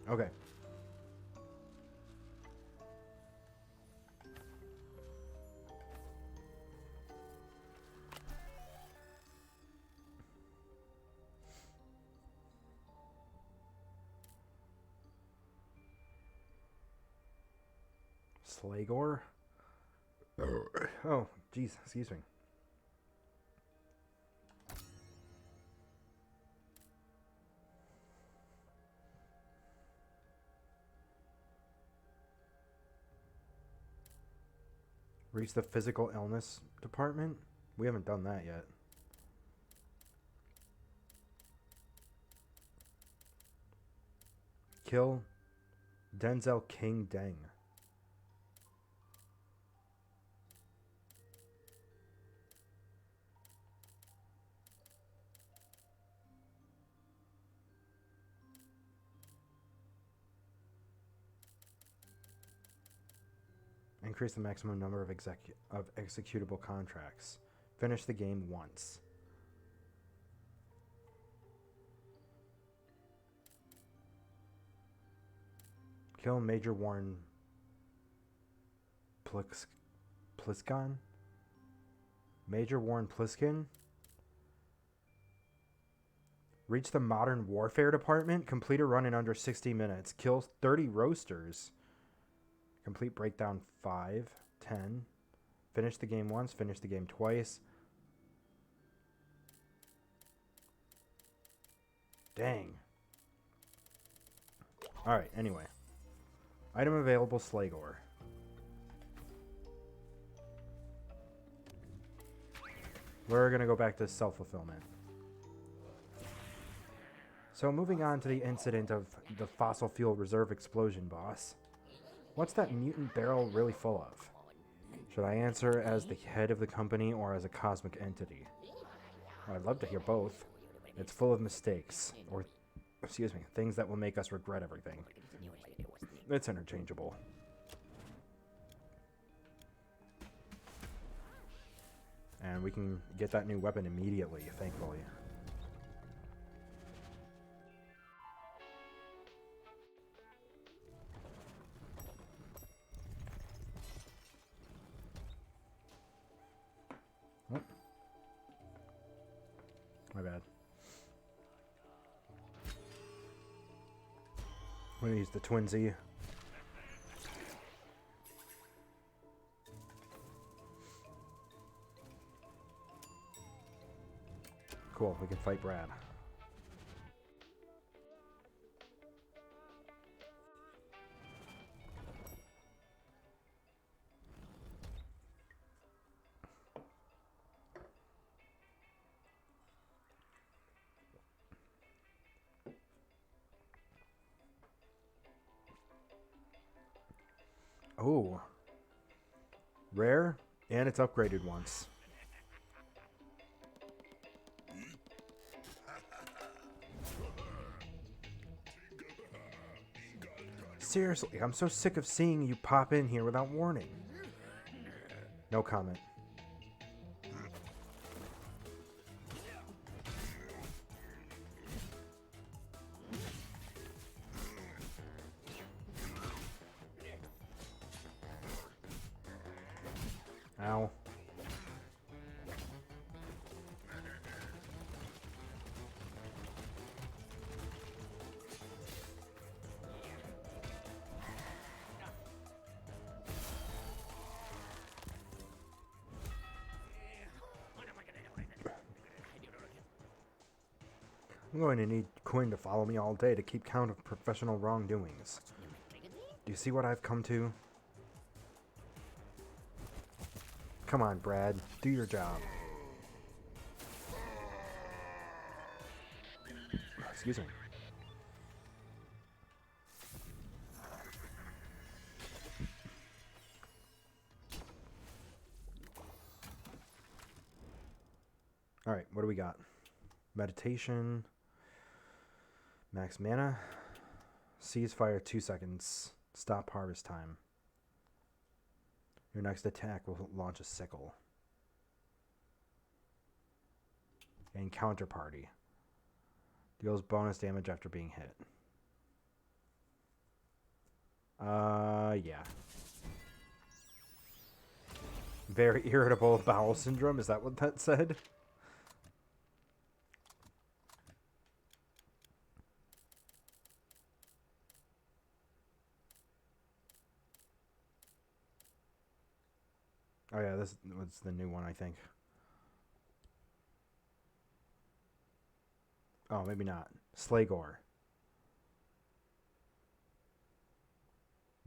Okay. Slagor? Oh, jeez, excuse me. Reach the physical illness department? We haven't done that yet. Kill Denzel King Deng. Increase the maximum number of executable contracts. Finish the game once. Kill Major Warren Pliskin? Major Warren Pliskin? Reach the Modern Warfare Department. Complete a run in under 60 minutes. Kill 30 roasters. Complete breakdown 5, 10. Finish the game once. Finish the game twice. Dang. Alright, anyway. Item available, Slagor. We're going to go back to self-fulfillment. So moving on to the incident of the fossil fuel reserve explosion, boss. What's that mutant barrel really full of? Should I answer as the head of the company or as a cosmic entity? Well, I'd love to hear both. It's full of mistakes, or, excuse me, things that will make us regret everything. It's interchangeable. And we can get that new weapon immediately, thankfully. Oh. My bad. I'm gonna use the Twinsy. Cool, we can fight Brad. Oh. Rare, and it's upgraded once. Seriously, I'm so sick of seeing you pop in here without warning. No comment. Ow. I'm going to need Quinn to follow me all day to keep count of professional wrongdoings. Do you see what I've come to? Come on, Brad. Do your job. Excuse me. Alright, what do we got? Meditation. Max mana. Ceasefire 2 seconds. Stop harvest time. Your next attack will launch a sickle. And counterparty. Deals bonus damage after being hit. Yeah. Very irritable bowel syndrome, is that what that said? Oh yeah, this was the new one, I think. Oh, maybe not. Slegor.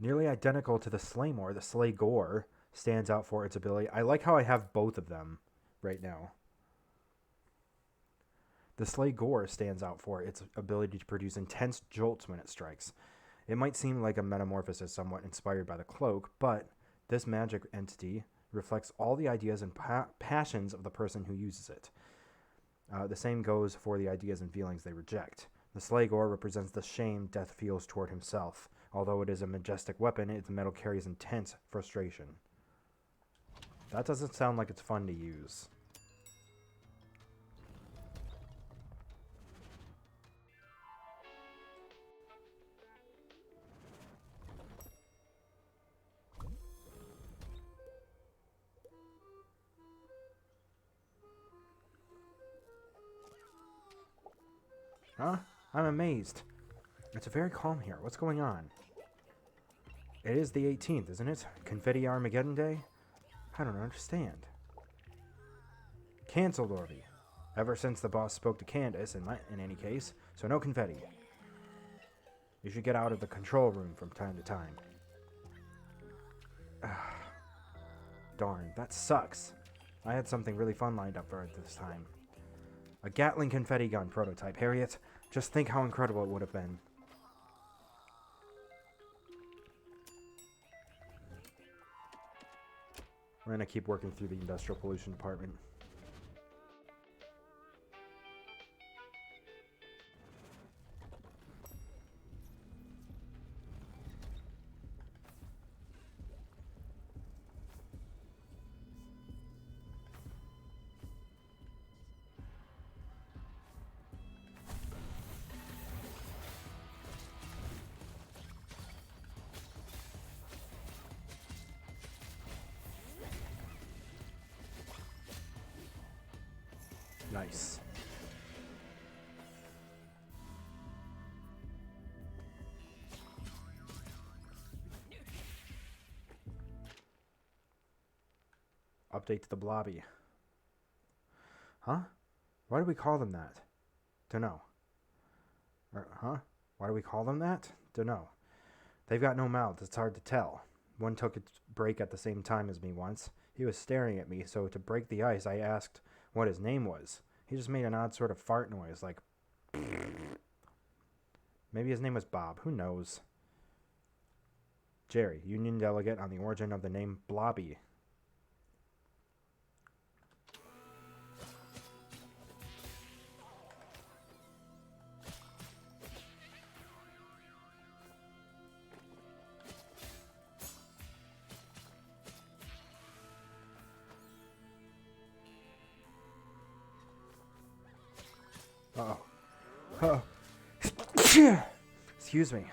Nearly identical to the Slaymore, the Slegor stands out for its ability. I like how I have both of them right now. The Slegor stands out for its ability to produce intense jolts when it strikes. It might seem like a metamorphosis somewhat inspired by the cloak, but this magic entity reflects all the ideas and passions of the person who uses it. The same goes for the ideas and feelings they reject. The Slegor represents the shame Death feels toward himself. Although it is a majestic weapon, its metal carries intense frustration. That doesn't sound like it's fun to use. Huh? I'm amazed. It's very calm here. What's going on? It is the 18th, isn't it? Confetti Armageddon Day? I don't understand. Cancelled, Orby. Ever since the boss spoke to Candace, in any case, so no confetti. You should get out of the control room from time to time. Darn, that sucks. I had something really fun lined up for it this time. A Gatling confetti gun prototype, Harriet. Just think how incredible it would have been. We're going to keep working through the industrial pollution department. Nice. Update to the Blobby. Huh? Why do we call them that? Dunno. Huh? Why do we call them that? Dunno. They've got no mouths, it's hard to tell. One took its break at the same time as me once. He was staring at me, so to break the ice, I asked what his name was. He just made an odd sort of fart noise, like... Maybe his name was Bob, who knows? Jerry, Union Delegate on the origin of the name Blobby. Uh-oh. Uh-oh. Excuse me.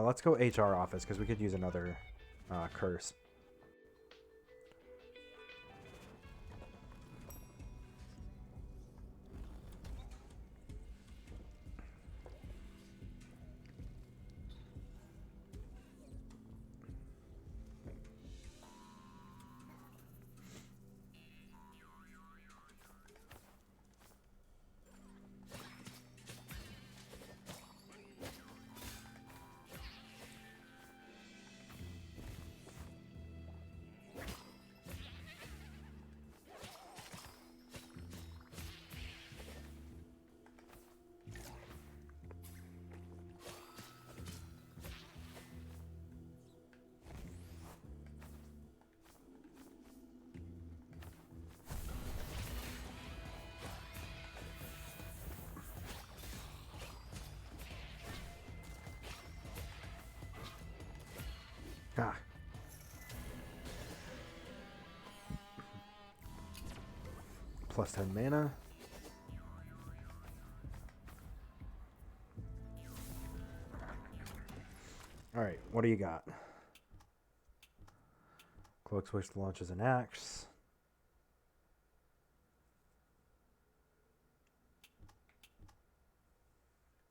Let's go HR office, because we could use another curse. Ah. Plus 10 mana. Alright, what do you got? Cloak Switch launches an axe.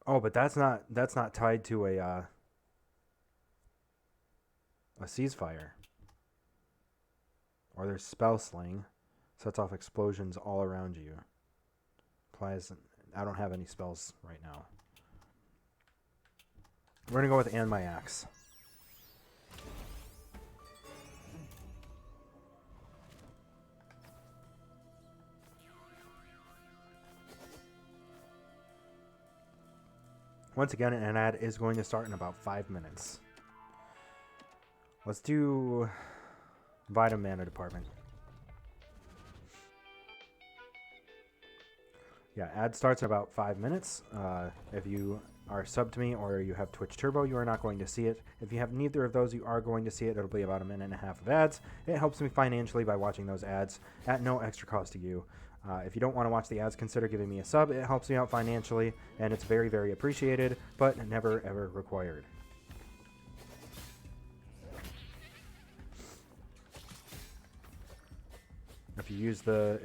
Oh, but that's not tied to a ceasefire. Or there's spell sling. Sets off explosions all around you. Applies. I don't have any spells right now. We're gonna go with and my axe. Once again, an ad is going to start in about 5 minutes. Let's do Vitamin Mana Department. Yeah, ad starts in about 5 minutes. If you are subbed to me or you have Twitch Turbo, you are not going to see it. If you have neither of those, you are going to see it. It'll be about 1.5 minutes of ads. It helps me financially by watching those ads at no extra cost to you. If you don't want to watch the ads, consider giving me a sub. It helps me out financially, and it's very, very appreciated, but never, ever required. If you use the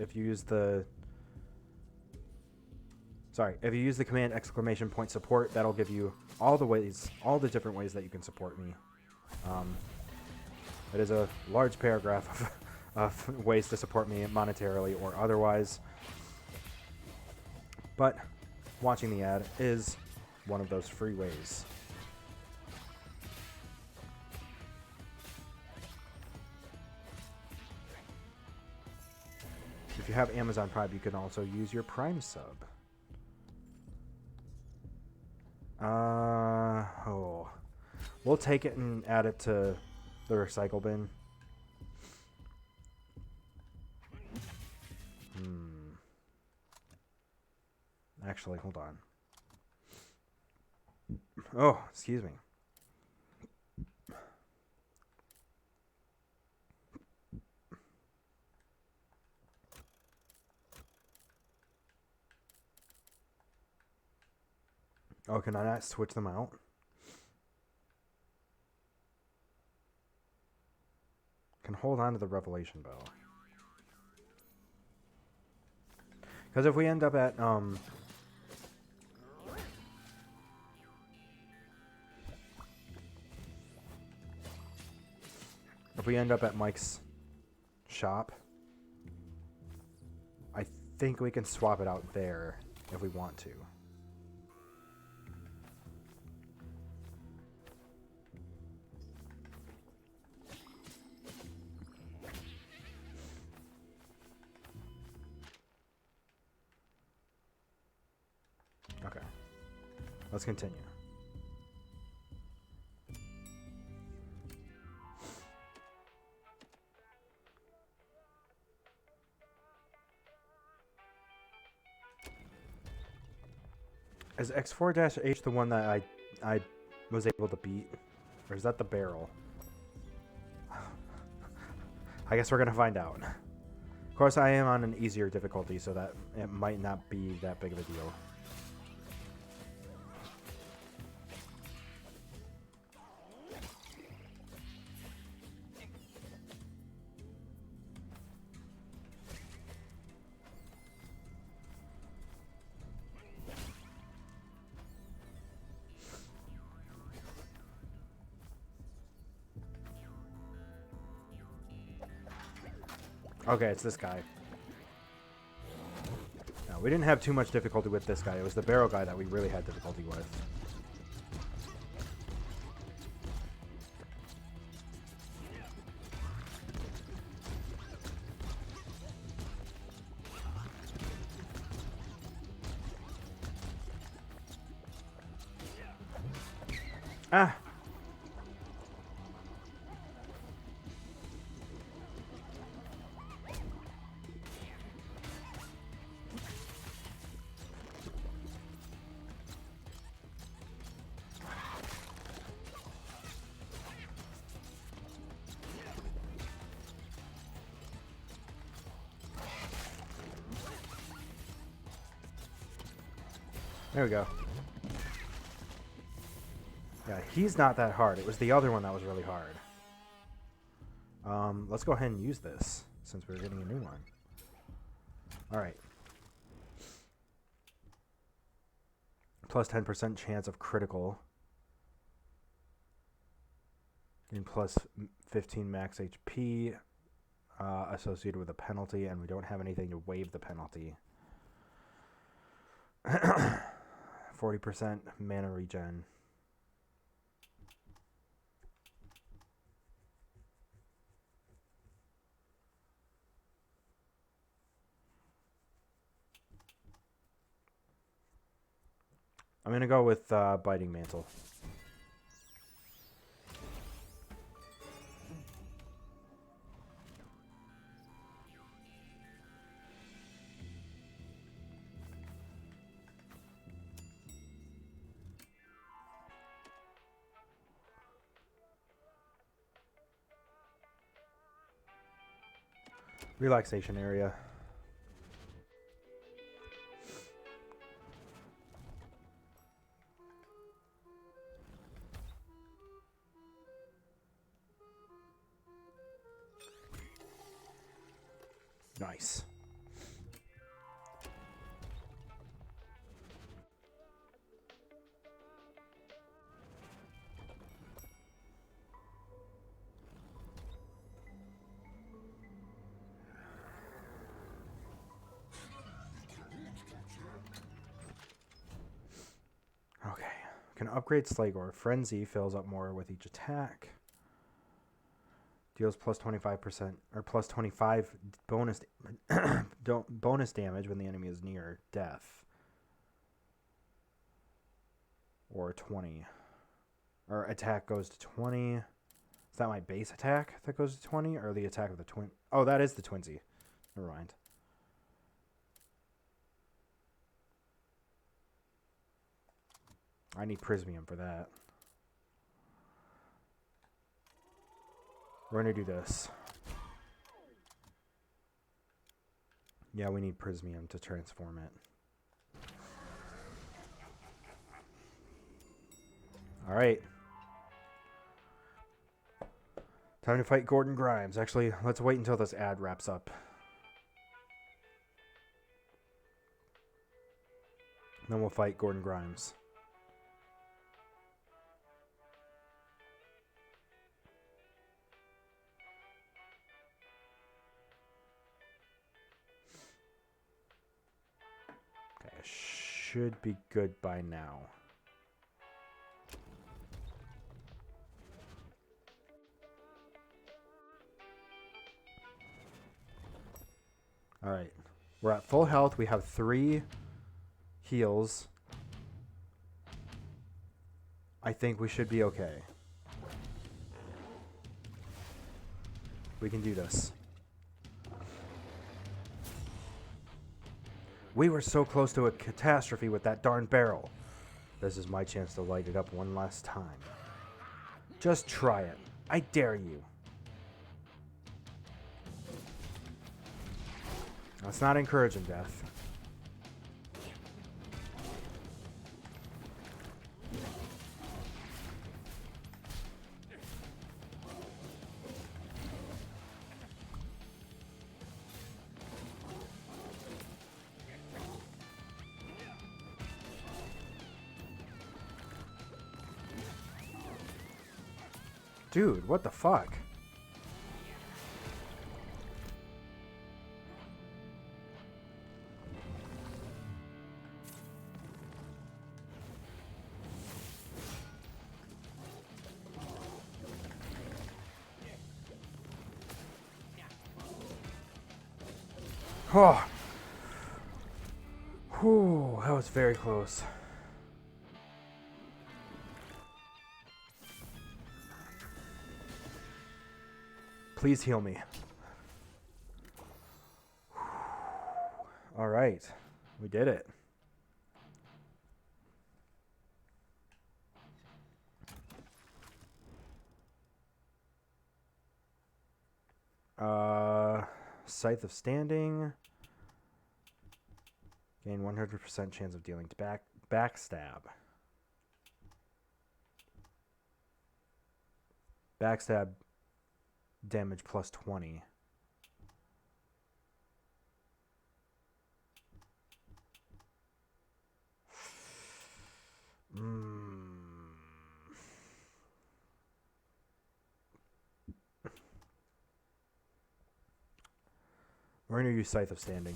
command !support, that'll give you all the different ways that you can support me. It is a large paragraph of ways to support me monetarily or otherwise. But watching the ad is one of those free ways. If you have Amazon Prime, you can also use your Prime sub. We'll take it and add it to the recycle bin. Actually, hold on. Oh, excuse me. Oh, can I not switch them out? Can hold on to the Revelation Bow. Because if we end up at, Mike's shop, I think we can swap it out there if we want to. Okay, let's continue. Is X4-H the one that I was able to beat? Or is that the barrel? I guess we're going to find out. Of course, I am on an easier difficulty, so that it might not be that big of a deal. Okay, it's this guy. No, we didn't have too much difficulty with this guy. It was the barrel guy that we really had difficulty with. Ah! There we go. Yeah, he's not that hard. It was the other one that was really hard. Let's go ahead and use this, since we're getting a new one. Alright. Plus 10% chance of critical. Getting plus 15 max HP associated with a penalty, and we don't have anything to waive the penalty. 40% mana regen. I'm going to go with Biting Mantle. Relaxation area. Nice. Okay. Can upgrade Slagor. Frenzy fills up more with each attack. Deals plus 25% or plus 25 bonus bonus damage when the enemy is near death. Or 20. Or attack goes to 20. Is that my base attack that goes to 20? Or the attack of the twin? Oh, that is the twinsy. Never mind. I need Prismium for that. We're going to do this. Yeah, we need Prismium to transform it. Alright. Time to fight Gordon Grimes. Actually, let's wait until this ad wraps up. Then we'll fight Gordon Grimes. Okay, should be good by now. Alright. We're at full health. We have 3 heals. I think we should be okay. We can do this. We were so close to a catastrophe with that darn barrel. This is my chance to light it up one last time. Just try it. I dare you. That's not encouraging death. Dude, what the fuck? Oh. Whew, that was very close. Please heal me. All right. We did it. Scythe of Standing. Gain 100% chance of dealing Backstab. Backstab damage plus 20. We're going to use Scythe of Standing.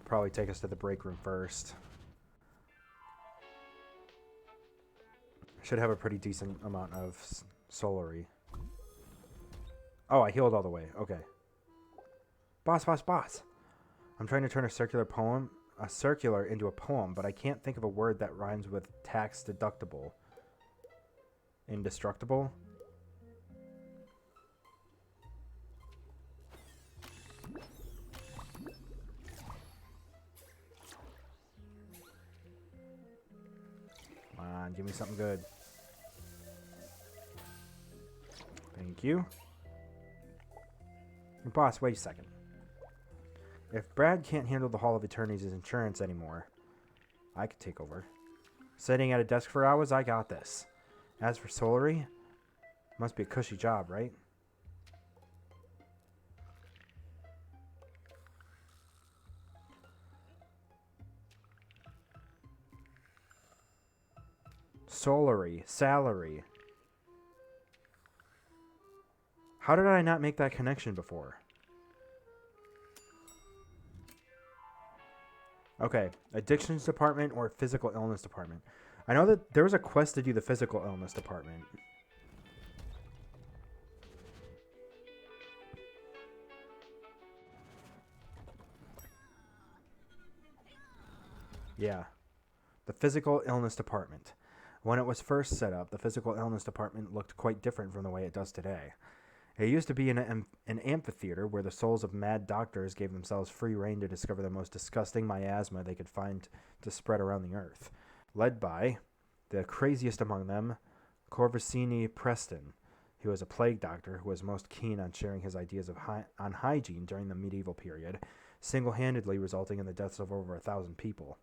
Probably take us to the break room first. Should have a pretty decent amount of Solary. Oh, I healed all the way. Okay. Boss. I'm trying to turn a circular into a poem, but I can't think of a word that rhymes with tax deductible. Indestructible? Come on, give me something good. Thank you. Boss, wait a second. If Brad can't handle the Hall of Eternity's insurance anymore, I could take over. Sitting at a desk for hours, I got this. As for Solary, must be a cushy job, right? Solary, salary. How did I not make that connection before? Okay, addictions department or physical illness department. I know that there was a quest to do the physical illness department. Yeah, the physical illness department. When it was first set up, the physical illness department looked quite different from the way it does today. It used to be an amphitheater where the souls of mad doctors gave themselves free rein to discover the most disgusting miasma they could find to spread around the earth. Led by the craziest among them, Corvicini Preston, who was a plague doctor who was most keen on sharing his ideas on hygiene during the medieval period, single-handedly resulting in the deaths of over 1,000 people.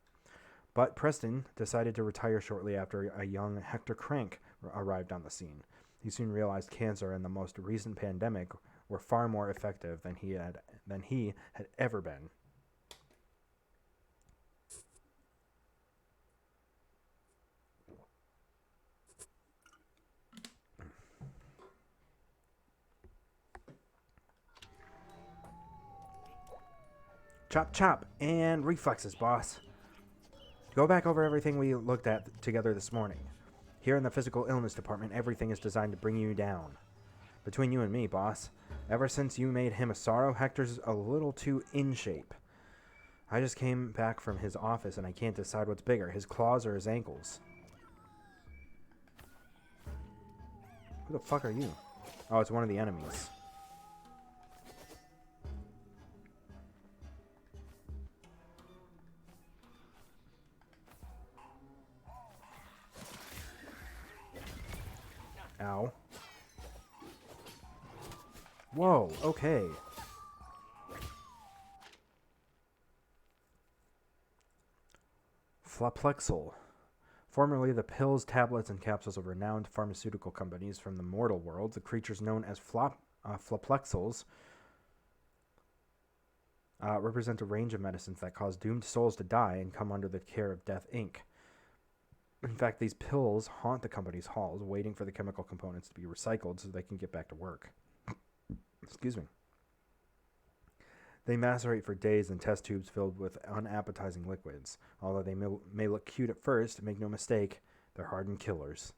But Preston decided to retire shortly after a young Hector Crank arrived on the scene. He soon realized cancer and the most recent pandemic were far more effective than he had ever been. Chop, chop, and reflexes, boss. Go back over everything we looked at together this morning. Here in the physical illness department, everything is designed to bring you down. Between you and me, boss, ever since you made him a sorrow, Hector's a little too in shape. I just came back from his office and I can't decide what's bigger, his claws or his ankles. Who the fuck are you? Oh, it's one of the enemies. Ow. Whoa, okay. Floplexal. Formerly the pills, tablets, and capsules of renowned pharmaceutical companies from the mortal world, the creatures known as floplexals represent a range of medicines that cause doomed souls to die and come under the care of Death, Inc. In fact, these pills haunt the company's halls, waiting for the chemical components to be recycled so they can get back to work. Excuse me. They macerate for days in test tubes filled with unappetizing liquids. Although they may look cute at first, make no mistake, they're hardened killers.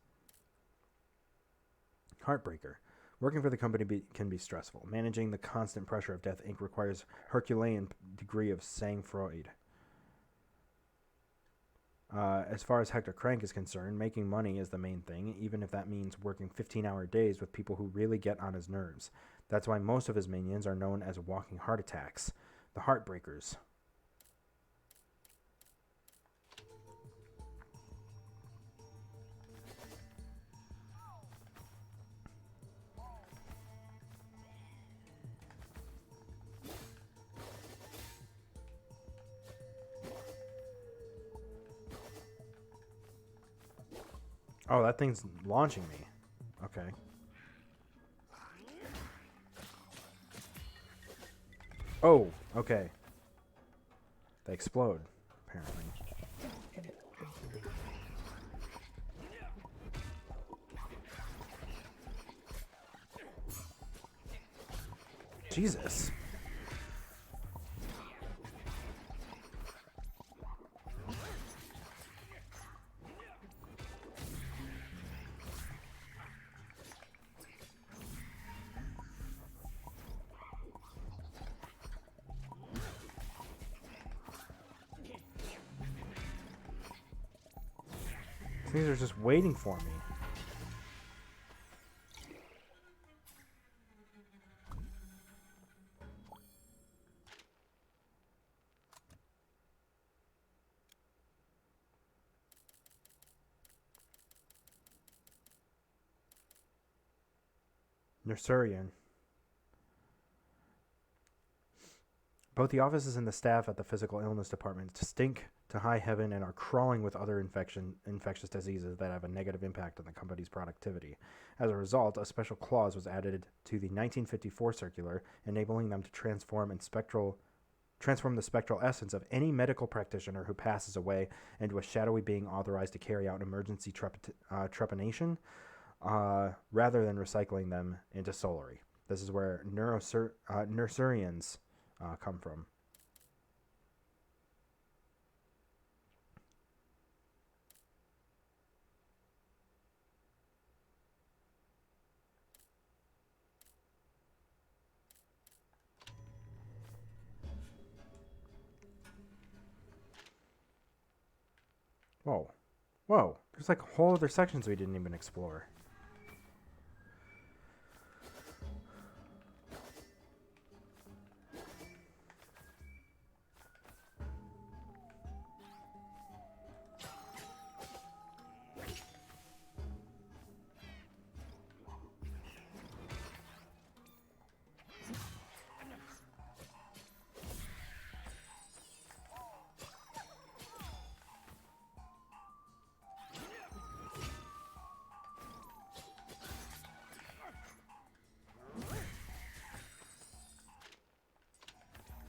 Heartbreaker. Working for the company can be stressful. Managing the constant pressure of Death, Inc. requires Herculean degree of sang-froid. As far as Hector Crank is concerned, making money is the main thing, even if that means working 15-hour days with people who really get on his nerves. That's why most of his minions are known as walking heart attacks, the Heartbreakers. Oh, that thing's launching me. Okay. Oh, okay. They explode, apparently. Jesus. These are just waiting for me. Nursurian. Both the offices and the staff at the physical illness department stink to high heaven and are crawling with other infectious diseases that have a negative impact on the company's productivity. As a result, a special clause was added to the 1954 circular, enabling them to transform the spectral essence of any medical practitioner who passes away into a shadowy being authorized to carry out emergency trepanation, rather than recycling them into solary. This is where Nursurians come from. Whoa. Whoa. There's like whole other sections we didn't even explore.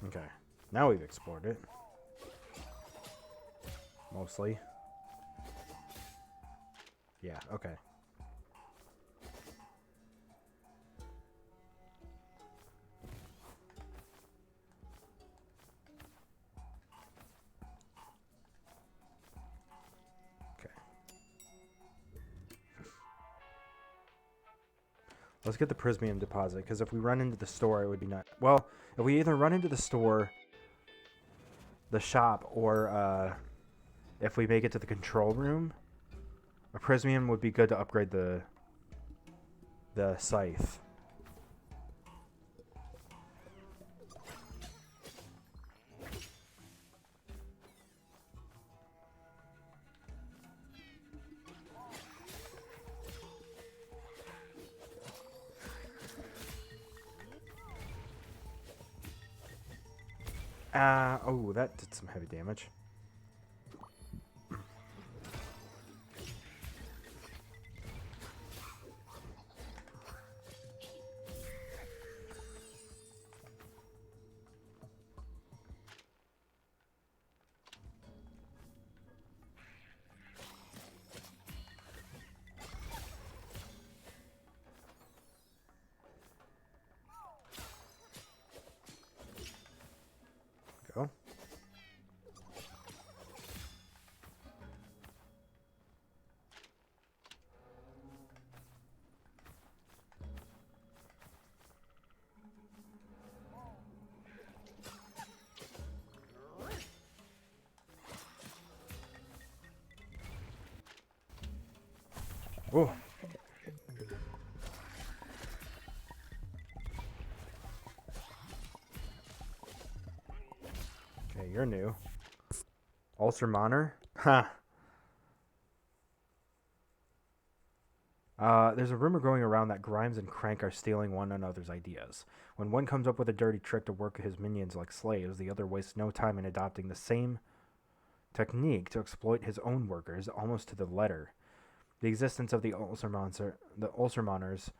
Okay. Now we've explored it. Mostly. Yeah, okay. Okay. Let's get the prismium deposit, because if we run into the store, it would be not... Well, if we either run into the store, the shop, or if we make it to the control room, a prismium would be good to upgrade the scythe. Oh, that did some heavy damage. Go. Oh. Okay, you're new. Ulcer Monitor? Ha. There's a rumor going around that Grimes and Crank are stealing one another's ideas. When one comes up with a dirty trick to work his minions like slaves, the other wastes no time in adopting the same technique to exploit his own workers almost to the letter. The existence of the Ulcermoners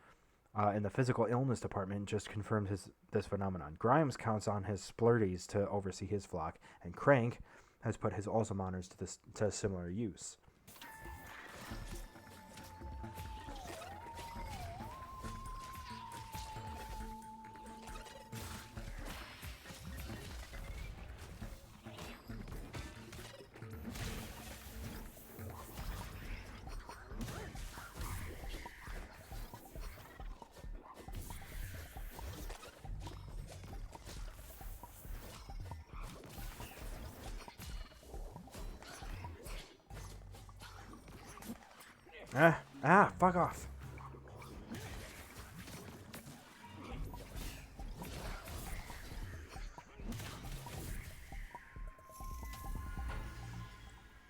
in the physical illness department just confirmed this phenomenon. Grimes counts on his splurties to oversee his flock, and Crank has put his Ulcermoners to similar use. Fuck off.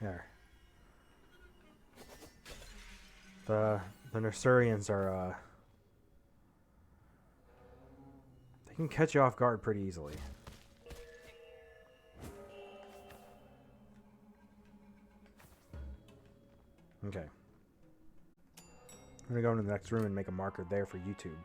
There. The Nursurians are, they can catch you off guard pretty easily. Okay. I'm gonna go into the next room and make a marker there for YouTube.